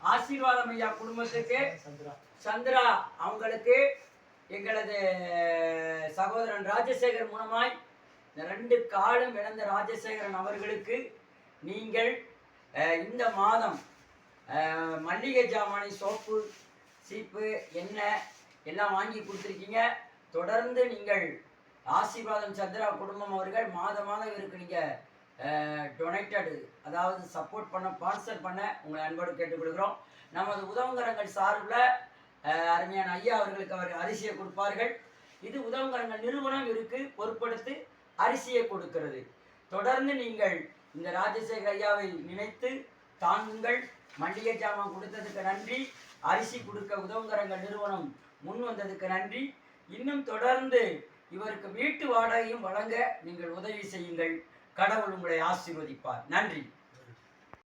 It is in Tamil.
ஆசீர்வாதம் ஐயா குடும்பத்துக்கு சந்திரா அவங்களுக்கு எங்களது சகோதரன் ராஜசேகர் மூலமாய் இந்த 2 காலம் இழந்த ராஜசேகரன் அவர்களுக்கு நீங்கள் இந்த மாதம் மல்லிகை ஜாமானை, சோப்பு, சீப்பு, எண்ணெய் எல்லாம் வாங்கி கொடுத்துருக்கீங்க. தொடர்ந்து நீங்கள் ஆசீர்வாதம் சந்திரா குடும்பம் அவர்கள் மாதம் இவருக்கு நீங்கள் டொனேட்டடு, அதாவது சப்போர்ட் பண்ண, ஸ்பான்சர் பண்ண உங்களை அன்போடு கேட்டுக்கொள்கிறோம். நமது உதவுங்கரங்கள் சார்பில் அருமையான ஐயா அவர்களுக்கு அவர் அரிசியை கொடுப்பார்கள். இது உதவுங்கரங்கள் நிறுவனம் இருக்கு பொறுப்படுத்தி அரிசியை கொடுக்கிறது. தொடர்ந்து நீங்கள் இந்த ராஜசேகர் ஐயாவை நினைத்து தாங்குங்கள். மல்லிகை ஜாமான் கொடுத்ததுக்கு நன்றி. அரிசி கொடுக்க உதவுங்கரங்கள் நிறுவனம் முன் வந்ததுக்கு நன்றி. இன்னும் தொடர்ந்து இவருக்கு வீட்டு வாடகையும் வழங்க நீங்கள் உதவி செய்யுங்கள். கடவுள் உங்களை ஆசீர்வதிப்பார். நன்றி.